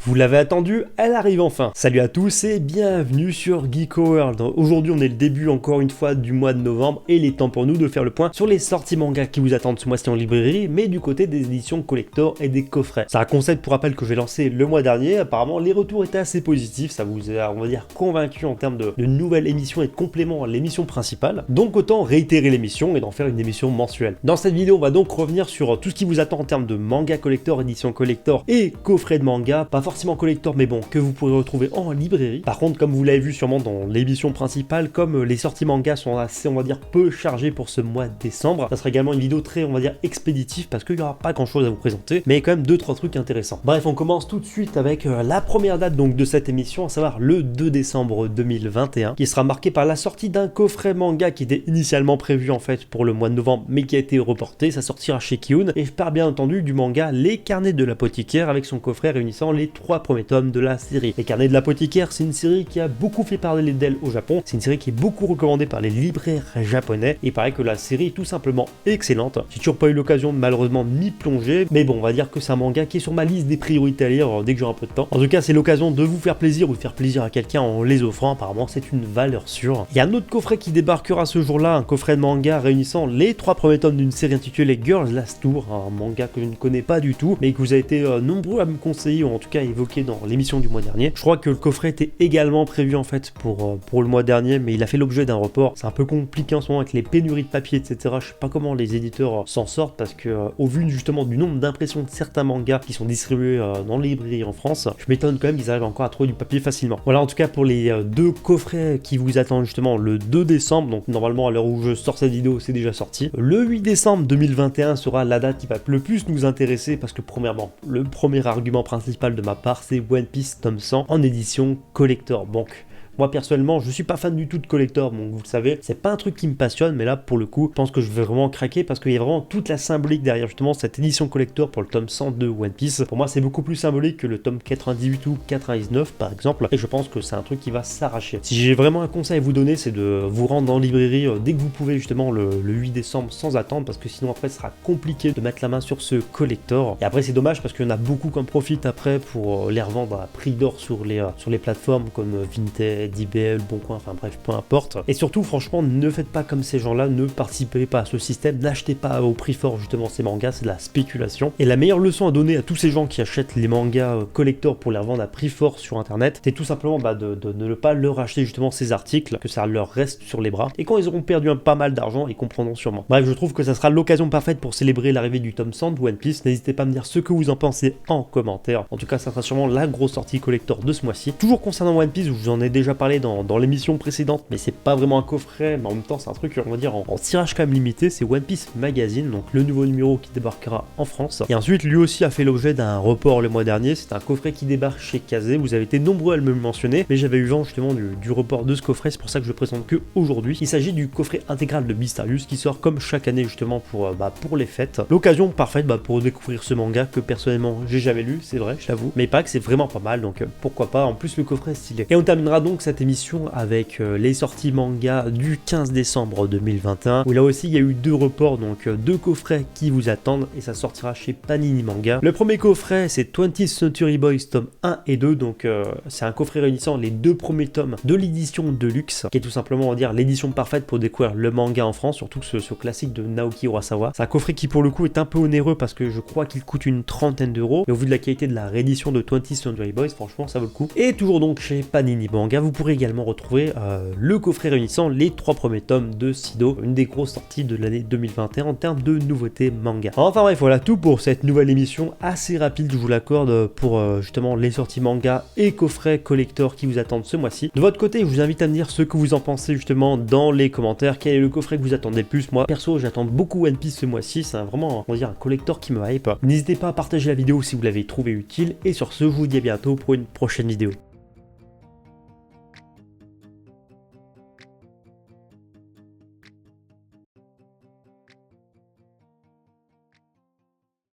Vous l'avez attendu, elle arrive enfin. Salut à tous et bienvenue sur Geeko World. Aujourd'hui on est le début encore une fois du mois de novembre et il est temps pour nous de faire le point sur les sorties manga qui vous attendent ce mois-ci en librairie, mais du côté des éditions collector et des coffrets. C'est un concept pour rappel que j'ai lancé le mois dernier, apparemment les retours étaient assez positifs, ça vous a on va dire convaincu en termes de nouvelles émissions et de compléments à l'émission principale. Donc autant réitérer l'émission et d'en faire une émission mensuelle. Dans cette vidéo on va donc revenir sur tout ce qui vous attend en termes de manga collector, édition collector et coffret de manga, pas forcément collector mais bon, que vous pourrez retrouver en librairie. Par contre, comme vous l'avez vu sûrement dans l'émission principale, comme les sorties manga sont assez, on va dire, peu chargées pour ce mois de décembre, ça sera également une vidéo très, on va dire, expéditive parce qu'il n'y aura pas grand chose à vous présenter, mais quand même 2-3 trucs intéressants. Bref, on commence tout de suite avec la première date donc de cette émission, à savoir le 2 décembre 2021, qui sera marqué par la sortie d'un coffret manga qui était initialement prévu en fait pour le mois de novembre, mais qui a été reporté. Ça sortira chez Kiun, et je parle bien entendu du manga Les Carnets de l'Apothicaire avec son coffret réunissant les 3 premiers tomes de la série. Les Carnets de l'Apothicaire, c'est une série qui a beaucoup fait parler d'elle au Japon, c'est une série qui est beaucoup recommandée par les libraires japonais, et il paraît que la série est tout simplement excellente. J'ai toujours pas eu l'occasion de malheureusement m'y plonger, mais bon, on va dire que c'est un manga qui est sur ma liste des priorités à lire dès que j'aurai un peu de temps. En tout cas, c'est l'occasion de vous faire plaisir ou de faire plaisir à quelqu'un en les offrant, apparemment c'est une valeur sûre. Il y a un autre coffret qui débarquera ce jour-là, un coffret de manga réunissant les 3 premiers tomes d'une série intitulée Girls Last Tour, un manga que je ne connais pas du tout, mais que vous avez été nombreux à me conseiller, ou en tout cas évoqué dans l'émission du mois dernier. Je crois que le coffret était également prévu en fait pour le mois dernier, mais il a fait l'objet d'un report. C'est un peu compliqué en ce moment avec les pénuries de papier, etc. Je sais pas comment les éditeurs s'en sortent parce que au vu justement du nombre d'impressions de certains mangas qui sont distribués dans les librairies en France, je m'étonne quand même qu'ils arrivent encore à trouver du papier facilement. Voilà en tout cas pour les 2 coffrets qui vous attendent justement le 2 décembre, donc normalement à l'heure où je sors cette vidéo c'est déjà sorti. Le 8 décembre 2021 sera la date qui va le plus nous intéresser parce que premièrement, le premier argument principal de ma part c'est One Piece tome 100 en édition collector. Donc moi personnellement je suis pas fan du tout de collector, donc vous le savez, c'est pas un truc qui me passionne, mais là pour le coup je pense que je vais vraiment craquer parce qu'il y a vraiment toute la symbolique derrière justement cette édition collector pour le tome 100 de One Piece. Pour moi c'est beaucoup plus symbolique que le tome 98 ou 99 par exemple, et je pense que c'est un truc qui va s'arracher. Si j'ai vraiment un conseil à vous donner, c'est de vous rendre dans la librairie dès que vous pouvez justement le 8 décembre sans attendre, parce que sinon après ce sera compliqué de mettre la main sur ce collector. Et après c'est dommage parce qu'il y en a beaucoup qui en profitent après pour les revendre à prix d'or sur les plateformes comme Vinted, IBL, Boncoin, enfin bref, peu importe. Et surtout, franchement, ne faites pas comme ces gens-là, ne participez pas à ce système, n'achetez pas au prix fort justement ces mangas, c'est de la spéculation. Et la meilleure leçon à donner à tous ces gens qui achètent les mangas collector pour les revendre à prix fort sur internet, c'est tout simplement de ne pas leur acheter justement ces articles, que ça leur reste sur les bras. Et quand ils auront perdu pas mal d'argent, ils comprendront sûrement. Bref, je trouve que ça sera l'occasion parfaite pour célébrer l'arrivée du tome 100 de One Piece. N'hésitez pas à me dire ce que vous en pensez en commentaire. En tout cas, ça sera sûrement la grosse sortie collector de ce mois-ci. Toujours concernant One Piece, je vous en ai déjà parlé dans l'émission précédente, mais c'est pas vraiment un coffret, mais en même temps c'est un truc on va dire en tirage quand même limité. C'est One Piece Magazine, donc le nouveau numéro qui débarquera en France, et ensuite lui aussi a fait l'objet d'un report le mois dernier. C'est un coffret qui débarque chez Kazé, vous avez été nombreux à me le mentionner, mais j'avais eu vent justement du report de ce coffret, c'est pour ça que je le présente que aujourd'hui. Il s'agit du coffret intégral de Beastarius qui sort comme chaque année justement pour les fêtes. L'occasion parfaite pour découvrir ce manga que personnellement j'ai jamais lu, c'est vrai, je l'avoue, mais pas que c'est vraiment pas mal, donc pourquoi pas. En plus le coffret est stylé. Et on terminera donc cette émission avec les sorties manga du 15 décembre 2021, où là aussi il y a eu 2 reports, donc 2 coffrets qui vous attendent, et ça sortira chez Panini Manga. Le premier coffret c'est 20th Century Boys tome 1 et 2, donc c'est un coffret réunissant les 2 premiers tomes de l'édition Deluxe, qui est tout simplement on va dire l'édition parfaite pour découvrir le manga en France, surtout ce classique de Naoki Urasawa. C'est un coffret qui pour le coup est un peu onéreux parce que je crois qu'il coûte une trentaine d'euros, mais au vu de la qualité de la réédition de 20th Century Boys, franchement ça vaut le coup. Et toujours donc chez Panini Manga, vous pourrez également retrouver le coffret réunissant les 3 premiers tomes de Sido, une des grosses sorties de l'année 2021 en termes de nouveautés manga. Enfin bref, voilà tout pour cette nouvelle émission assez rapide, je vous l'accorde, pour justement les sorties manga et coffrets collector qui vous attendent ce mois-ci. De votre côté, je vous invite à me dire ce que vous en pensez justement dans les commentaires. Quel est le coffret que vous attendez le plus? Moi perso j'attends beaucoup One Piece ce mois-ci, c'est vraiment on va dire un collector qui me hype. N'hésitez pas à partager la vidéo si vous l'avez trouvé utile, et sur ce je vous dis à bientôt pour une prochaine vidéo.